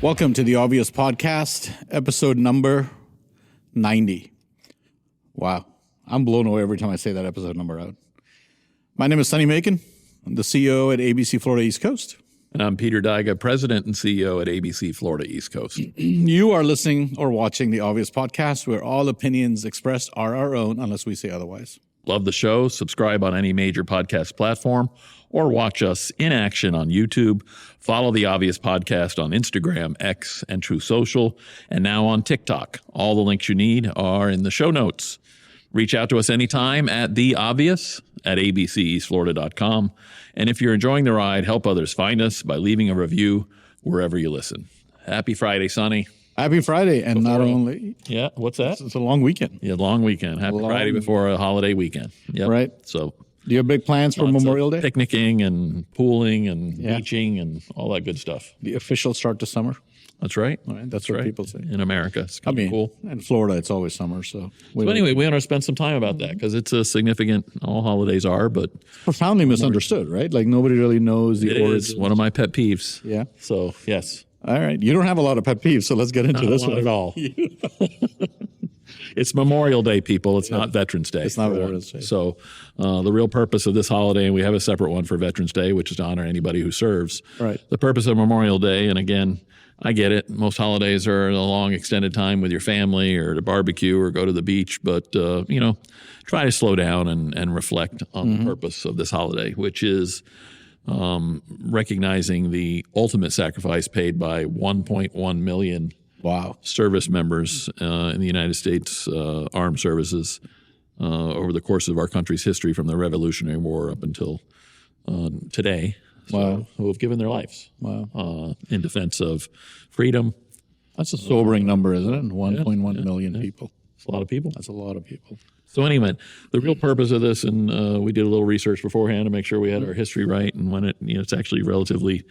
Welcome to the Obvious Podcast, episode number 90. Wow. I'm blown away every time I say that episode number out. My name is Sonny. I'm the CEO at ABC Florida East Coast. And I'm Peter Daiga, President and CEO at ABC Florida East Coast. You are listening or watching the Obvious Podcast, where all opinions expressed are our own unless we say otherwise. Love the show. Subscribe on any major podcast platform or watch us in action on YouTube. Follow the Obvious Podcast on Instagram, X, and True Social, and now on TikTok. All the links you need are in the show notes. Reach out to us anytime at theobvious@abceastflorida.com. And if you're enjoying the ride, help others find us by leaving a review wherever you listen. Happy Friday, Sonny. Happy Friday. And not only... Yeah, what's that? It's a long weekend. Yeah, long weekend. Happy Friday before a holiday weekend. Yep. Right. So... Do you have big plans for Memorial Day? Picnicking and pooling and beaching and all that good stuff. The official start to summer. That's right. All right. That's what people say. In America. It's kind of cool. In Florida, it's always summer. So anyway, we want to spend some time about that because it's a significant, all holidays are, but... Profoundly misunderstood, right? Like nobody really knows the origins. It is one of my pet peeves. Yeah. So, yes. All right. You don't have a lot of pet peeves, so let's get into this one. Not at all. It's Memorial Day, people. It's not Veterans Day. It's not Veterans Day. So the real purpose of this holiday, and we have a separate one for Veterans Day, which is to honor anybody who serves. Right. The purpose of Memorial Day, and again, I get it. Most holidays are a long extended time with your family or to barbecue or go to the beach, but, try to slow down and reflect on the purpose of this holiday, which is recognizing the ultimate sacrifice paid by 1.1 million service members in the United States Armed Services over the course of our country's history from the Revolutionary War up until today. Who have given their lives in defense of freedom. That's a sobering number, isn't it? 1.1 million people. It's a lot of people. That's a lot of people. So anyway, the real purpose of this, and we did a little research beforehand to make sure we had our history right, and when it's actually relatively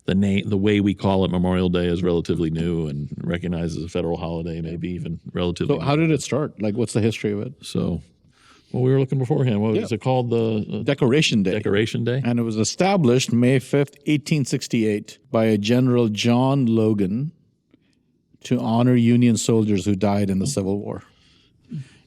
the way we call it Memorial Day is relatively new and recognized as a federal holiday, maybe even relatively. So how did it start? Like, what's the history of it? So, well, we were looking beforehand. What was it called? The Decoration Day. Decoration Day. And it was established May 5th, 1868 by a General John Logan to honor Union soldiers who died in the Civil War.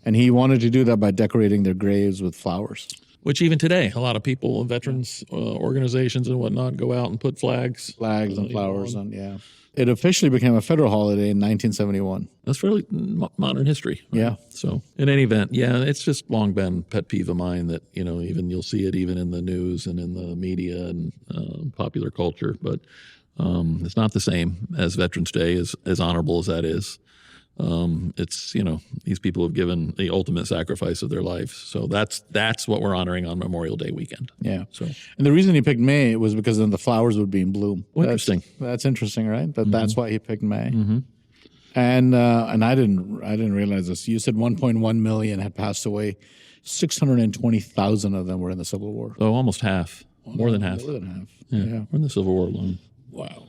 And he wanted to do that by decorating their graves with flowers. Which even today, a lot of people, veterans organizations and whatnot, go out and put flags and flowers on. Yeah. It officially became a federal holiday in 1971. That's fairly modern history. Right? Yeah. So in any event, it's just long been pet peeve of mine that, even you'll see it even in the news and in the media and popular culture, but it's not the same as Veterans Day, as honorable as that is. It's, these people have given the ultimate sacrifice of their lives. So that's what we're honoring on Memorial Day weekend. Yeah. So, and the reason he picked May was because then the flowers would be in bloom. Interesting. That's interesting, right? That's why he picked May. Mm-hmm. And I didn't realize this. You said 1.1 million had passed away. 620,000 of them were in the Civil War. Oh, almost half. More than half. More than half. Yeah. We're in the Civil War alone. Wow.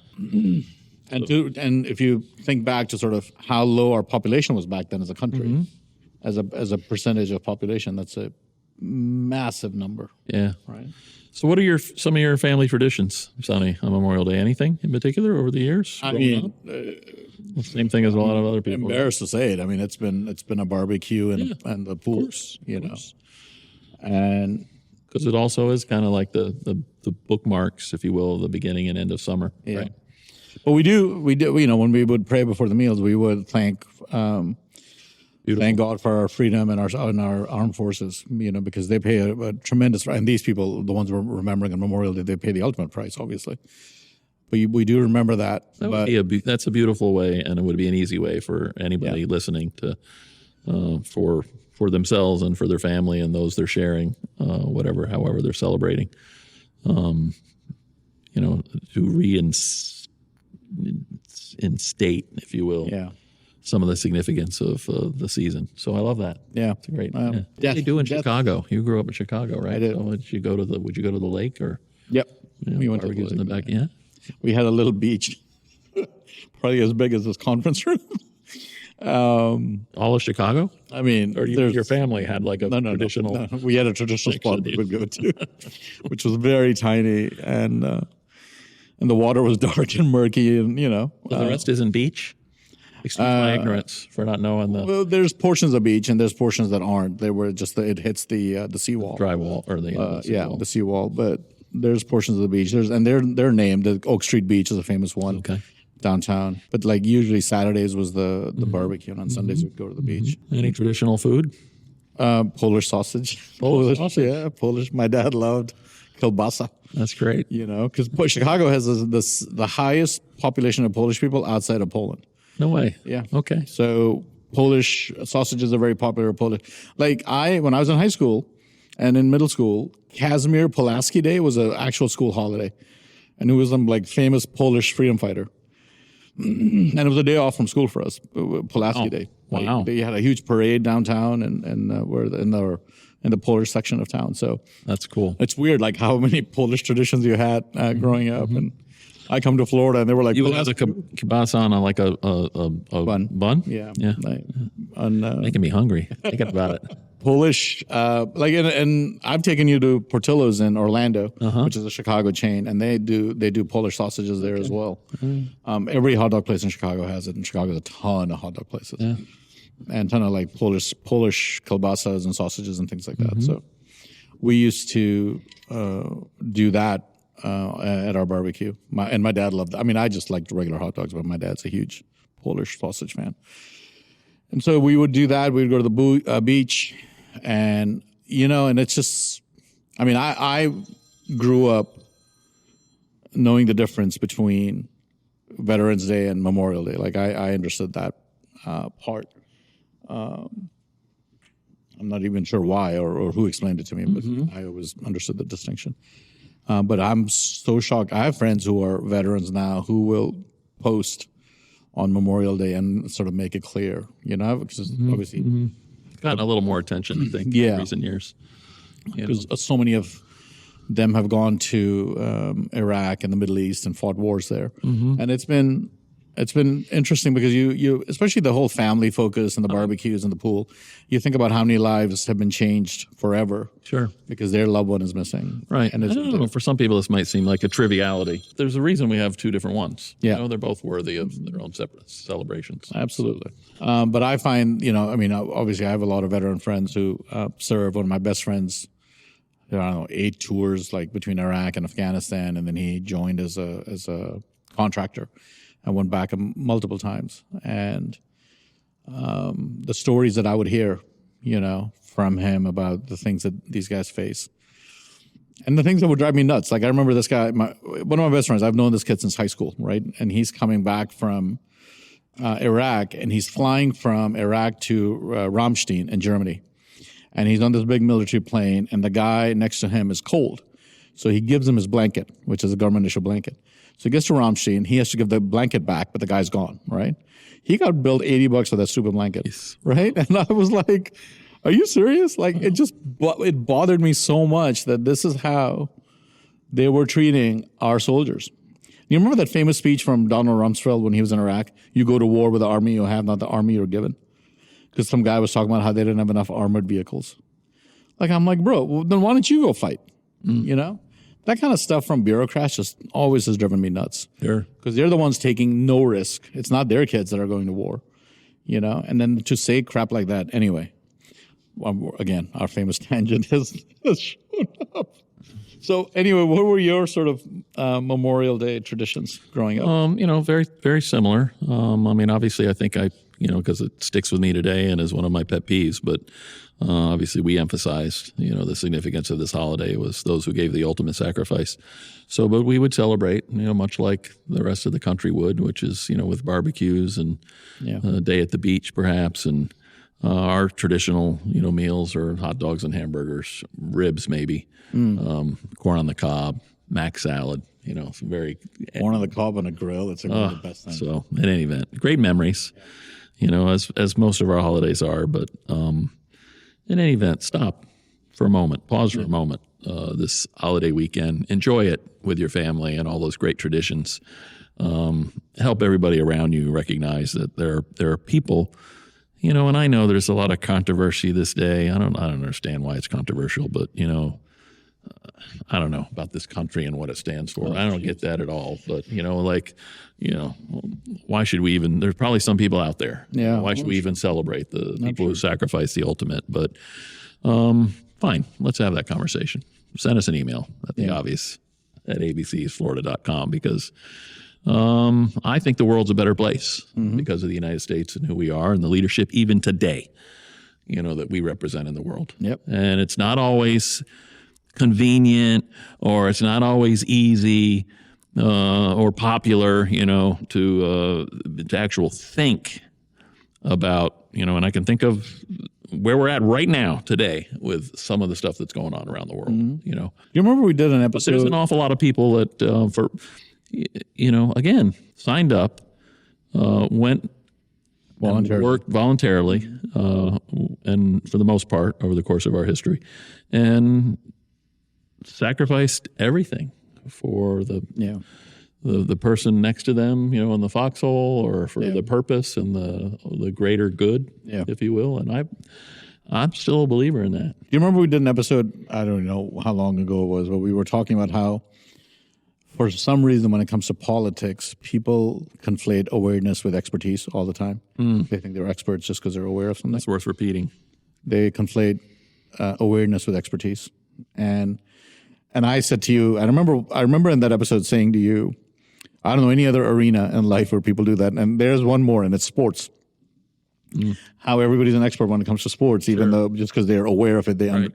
And if you think back to sort of how low our population was back then as a country, as a percentage of population, that's a massive number. Yeah. Right. So what are some of your family traditions, Sonny, on Memorial Day? Anything in particular over the years? I mean, same thing as a lot of other people. I'm embarrassed to say it. I mean, it's been a barbecue and the pools, and because it also is kind of like the bookmarks, if you will, of the beginning and end of summer. Yeah. Right? But we do, when we would pray before the meals, we would thank God for our freedom and our armed forces, because they pay a tremendous, and these people, the ones we're remembering on Memorial Day, they pay the ultimate price, obviously. But we do remember that. That's a beautiful way, and it would be an easy way for anybody listening to, for themselves and for their family and those they're sharing, however they're celebrating, to reinstate, if you will, some of the significance of the season. So I love that. Yeah, it's great. What did you do in Chicago? You grew up in Chicago, right? I did. So would you go to the lake or? Yep. We went to the lake. In the back. Yeah. We had a little beach, probably as big as this conference room. All of Chicago? I mean, or your family had like a traditional? No. We had a traditional spot we would go to, which was very tiny, and and the water was dark and murky, and So the rest isn't beach? Excuse my ignorance for not knowing the well, there's portions of beach and there's portions that aren't. They were just it hits the seawall, dry wall or the yeah, the seawall. But there's portions of the beach. And they're named. The Oak Street Beach is a famous one. Okay. Downtown. But like usually Saturdays was the barbecue, and on Sundays we'd go to the beach. Any traditional food? Polish sausage. Polish, yeah, Polish. My dad loved kielbasa. That's great. You know, because Chicago has the highest population of Polish people outside of Poland. No way. Yeah. Okay. So Polish sausages are very popular. Polish. Like when I was in high school and in middle school, Kazimierz Pulaski Day was an actual school holiday, and it was some like famous Polish freedom fighter. And it was a day off from school for us, Pulaski Day. Wow. They had a huge parade downtown, and we're in the Polish section of town. So that's cool. It's weird, like how many Polish traditions you had growing up. And I come to Florida, and they were like, you would have the kielbasa on like a bun. Yeah, yeah. Making me hungry thinking about it. Polish, and I've taken you to Portillo's in Orlando, which is a Chicago chain, and they do Polish sausages there as well. Every hot dog place in Chicago has it, and Chicago has a ton of hot dog places, and a ton of like Polish kielbasas and sausages and things like that. So we used to do that at our barbecue. My dad loved it. I mean, I just liked regular hot dogs, but my dad's a huge Polish sausage fan. And so we would do that. We would go to the beach, and and it's just, I mean, I grew up knowing the difference between Veterans Day and Memorial Day. Like I understood that part. I'm not even sure why or who explained it to me, but I always understood the distinction. But I'm so shocked. I have friends who are veterans now who will post on Memorial Day and sort of make it clear, because obviously gotten a little more attention, I think, in recent years. Because so many of them have gone to Iraq and the Middle East and fought wars there, and it's been interesting because you especially the whole family focus and the barbecues and the pool. You think about how many lives have been changed forever, sure, because their loved one is missing, right? And I don't know, for some people this might seem like a triviality. There's a reason we have two different ones. Yeah, they're both worthy of their own separate celebrations. Absolutely, but I find I mean, obviously I have a lot of veteran friends who serve. One of my best friends, I don't know, 8 tours like between Iraq and Afghanistan, and then he joined as a contractor. I went back multiple times, and the stories that I would hear, from him about the things that these guys face, and the things that would drive me nuts. Like I remember this guy, one of my best friends. I've known this kid since high school, right? And he's coming back from Iraq, and he's flying from Iraq to Ramstein in Germany, and he's on this big military plane, and the guy next to him is cold, so he gives him his blanket, which is a government issue blanket. So he gets to Ramstein, he has to give the blanket back, but the guy's gone, right? He got billed $80 for that stupid blanket, right? And I was like, are you serious? Like, it bothered me so much that this is how they were treating our soldiers. You remember that famous speech from Donald Rumsfeld when he was in Iraq? You go to war with the army you have, not the army you're given. Because some guy was talking about how they didn't have enough armored vehicles. Like, I'm like, bro, well, then why don't you go fight? That kind of stuff from bureaucrats just always has driven me nuts. Sure. Because they're the ones taking no risk. It's not their kids that are going to war, and then to say crap like that. Anyway, again, our famous tangent has shown up. So anyway, what were your sort of Memorial Day traditions growing up? Very, very similar. I mean, obviously I think because it sticks with me today and is one of my pet peeves, but obviously we emphasized, the significance of this holiday was those who gave the ultimate sacrifice. So, but we would celebrate, much like the rest of the country would, which is, with barbecues and a day at the beach perhaps. And our traditional, meals are hot dogs and hamburgers, ribs maybe, corn on the cob, mac salad, some very... Corn on the cob on a grill, it's one of the best things. So, in any event, great memories. As most of our holidays are, but in any event, stop for a moment, pause for a moment this holiday weekend, enjoy it with your family and all those great traditions. Help everybody around you recognize that there are people, and I know there's a lot of controversy this day. I don't understand why it's controversial, but I don't know about this country and what it stands for. I don't get that at all. But, why should we even, there's probably some people out there. Yeah. Why should we even celebrate the people who sacrificed the ultimate? But fine, let's have that conversation. Send us an email at the obvious at abcsflorida.com, because I think the world's a better place because of the United States and who we are and the leadership even today, that we represent in the world. Yep. And it's not always convenient, or it's not always easy or popular, to actual think about, and I can think of where we're at right now today with some of the stuff that's going on around the world. You remember we did an episode? There's an awful lot of people that, again, signed up, went Voluntarily. worked voluntarily, and for the most part over the course of our history, and sacrificed everything for the person next to them, in the foxhole, or for the purpose and the greater good, if you will. And I'm still a believer in that. Do you remember we did an episode, I don't know how long ago it was, but we were talking about how, for some reason, when it comes to politics, people conflate awareness with expertise all the time. They think they're experts just because they're aware of something. That's worth repeating. They conflate awareness with expertise. And I said to you, I remember in that episode saying to you, I don't know any other arena in life where people do that. And there's one more, and it's sports. How everybody's an expert when it comes to sports, even though just because they're aware of it, they know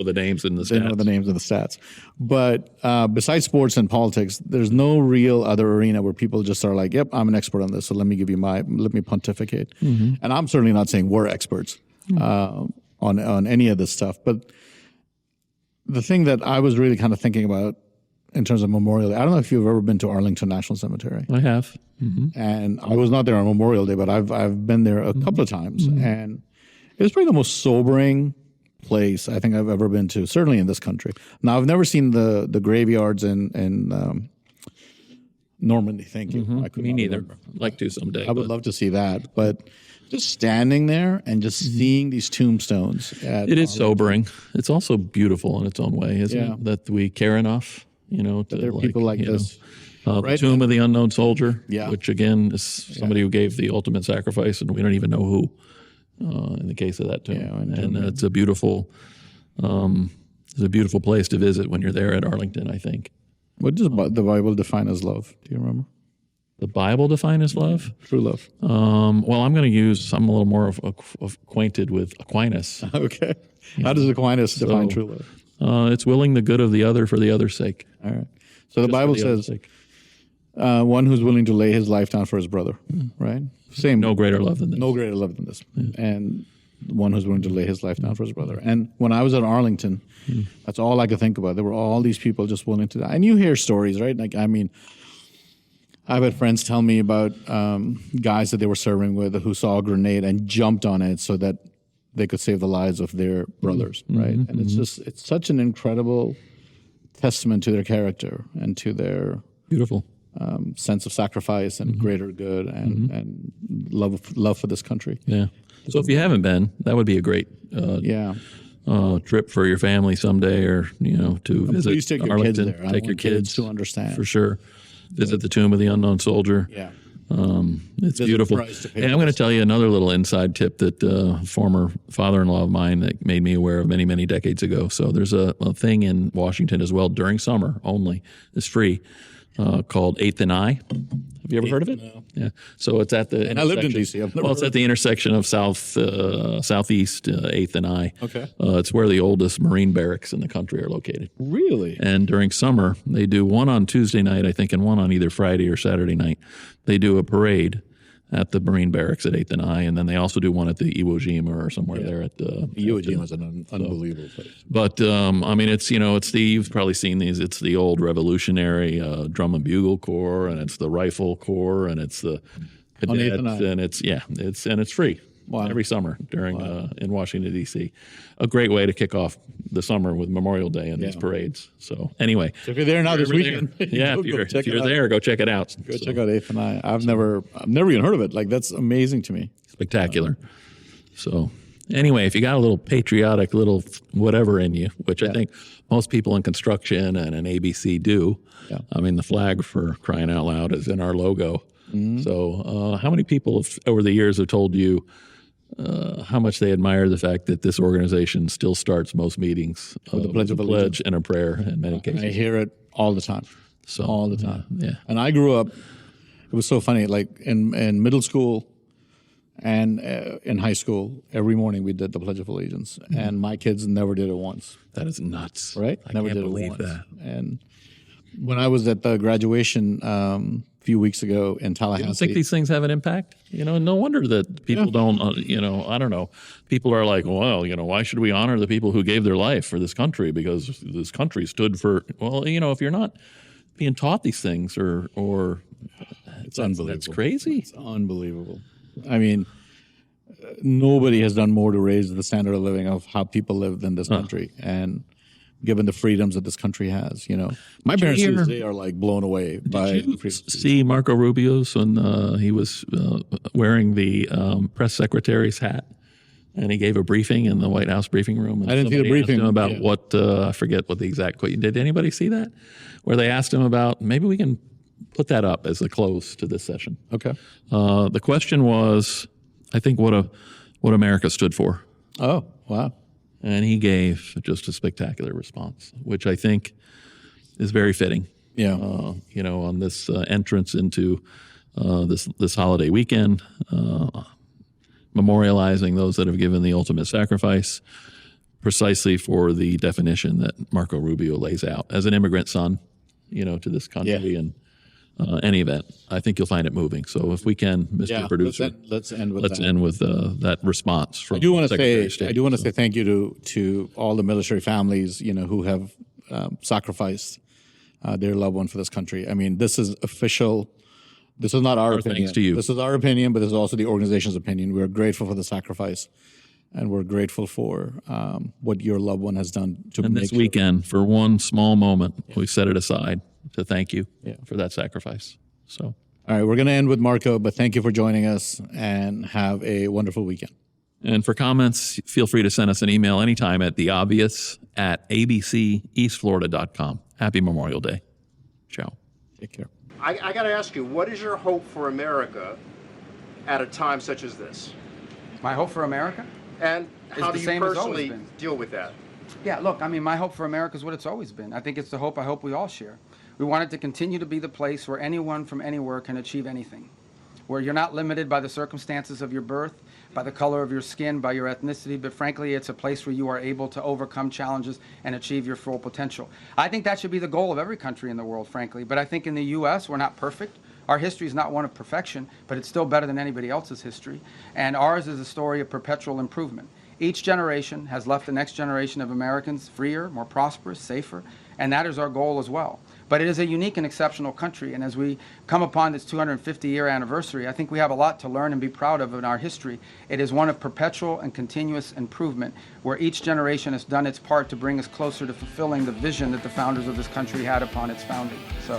the names and the stats. They know the names and the stats. But besides sports and politics, there's no real other arena where people just are like, "Yep, I'm an expert on this, so let me pontificate." And I'm certainly not saying we're experts on any of this stuff. But the thing that I was really kind of thinking about in terms of Memorial Day, I don't know if you've ever been to Arlington National Cemetery. I have. And I was not there on Memorial Day, but I've been there a couple of times, and it was probably the most sobering place I think I've ever been to, certainly in this country. Now, I've never seen the graveyards in Normandy. Thank you. I could Me not neither. remember. I'd like to someday. I would love to see that, but just standing there and just seeing these tombstones. It is sobering. It's also beautiful in its own way, isn't it? That we care enough, to there are people like this. The Tomb of the Unknown Soldier, Yeah. which again is somebody who gave the ultimate sacrifice, and we don't even know who. In the case of that tomb, and it's a beautiful place to visit when you're there at Arlington, I think. What does the Bible define as love? Do you remember? The Bible define as love? True love. Well, I'm a little more acquainted with Aquinas. Okay. How does Aquinas define true love? It's willing the good of the other for the other's sake. All right. So the Bible says, one who's willing to lay his life down for his brother, right? Same. No greater love than this. No greater love than this. And one who's willing to lay his life down for his brother. And when I was at Arlington, that's all I could think about. There were all these people just willing to die. And you hear stories, right? Like, I mean, I've had friends tell me about guys that they were serving with who saw a grenade and jumped on it so that they could save the lives of their brothers, right? And it's such an incredible testament to their character and to their beautiful sense of sacrifice and greater good and love for this country. Yeah. So if you haven't been, that would be a great trip for your family someday, or to visit please take your Arlington. kids there. Take your kids to understand for sure. Visit the Tomb of the Unknown Soldier. Yeah. It's beautiful. Hey, I'm going to tell you another little inside tip that former father-in-law of mine that made me aware of many, many decades ago. So there's a thing in Washington as well during summer only. It's free. Called 8th and I. Have you ever heard of it? No. Yeah. So it's at the. And I lived in D.C. It's at the intersection of southeast 8th and I. Okay. It's where the oldest Marine barracks in the country are located. Really? And during summer, they do one on Tuesday night, I think, and one on either Friday or Saturday night. They do a parade at the Marine barracks at 8th and I, and then they also do one at the Iwo Jima or somewhere there at the. Iwo Jima is an unbelievable place. But I mean, it's you've probably seen these. It's the old Revolutionary Drum and Bugle Corps, and it's the Rifle Corps, and it's the cadets, and it's free. Wow. Every summer during in Washington D.C. A great way to kick off the summer with Memorial Day and these parades. So anyway, if you're there now this weekend, if you're there, go check it out. Go check out 8th and I. I've never even heard of it. Like, that's amazing to me. Spectacular. So Anyway, if you got a little patriotic little whatever in you, which I think most people in construction and in ABC do. Yeah. I mean, the flag, for crying out loud, is in our logo. So how many people over the years have told you how much they admire the fact that this organization still starts most meetings with a pledge and a prayer in many cases? I hear it all the time. So, all the time. Yeah. And I grew up, it was so funny, like in middle school and in high school, every morning we did the Pledge of Allegiance. And my kids never did it once. That is nuts. Right? I Never can't did it believe once. that. And when I was at the graduation a few weeks ago in Tallahassee. I think these things have an impact. No wonder that people don't, I don't know. People are like, well, why should we honor the people who gave their life for this country? Because this country stood for, well, if you're not being taught these things or it's unbelievable. That's crazy. It's unbelievable. I mean, nobody has done more to raise the standard of living of how people live in this country. And given the freedoms that this country has, my parents to this day are like blown away by the freedoms. See Marco Rubio's when he was wearing the press secretary's hat, and he gave a briefing in the White House briefing room. And I didn't see the briefing. Asked him about what I forget what the exact question. Did anybody see that? Where they asked him about, maybe we can put that up as a close to this session. Okay. The question was, I think, what America stood for. Oh, wow. And he gave just a spectacular response, which I think is very fitting. Yeah. On this entrance into this holiday weekend, memorializing those that have given the ultimate sacrifice, precisely for the definition that Marco Rubio lays out as an immigrant son, to this country. And any event, I think you'll find it moving. So if we can, Mr. Producer, let's end with that response from I do want to Secretary of State. I do want to say thank you to all the military families, who have sacrificed their loved one for this country. I mean, this is official. This is not our opinion. Thanks to you. This is our opinion, but this is also the organization's opinion. We're grateful for the sacrifice, and we're grateful for what your loved one has done to And make this sure. weekend, for one small moment, we set it aside to thank you for that sacrifice. So, all right, we're going to end with Marco, but thank you for joining us, and have a wonderful weekend. and for comments, feel free to send us an email anytime at theobvious@abceastflorida.com. Happy Memorial Day. Ciao. Take care. I got to ask you, what is your hope for America at a time such as this? My hope for America? And how the do you same as always personally been. deal with that? Yeah, look, I mean, my hope for America is what it's always been. I think it's the hope I hope we all share. We want it to continue to be the place where anyone from anywhere can achieve anything, where you're not limited by the circumstances of your birth, by the color of your skin, by your ethnicity, but frankly, it's a place where you are able to overcome challenges and achieve your full potential. I think that should be the goal of every country in the world, frankly, but I think in the U.S., we're not perfect. Our history is not one of perfection, but it's still better than anybody else's history, and ours is a story of perpetual improvement. Each generation has left the next generation of Americans freer, more prosperous, safer, and that is our goal as well. But it is a unique and exceptional country, and as we come upon this 250-year anniversary, I think we have a lot to learn and be proud of in our history. It is one of perpetual and continuous improvement, where each generation has done its part to bring us closer to fulfilling the vision that the founders of this country had upon its founding. So.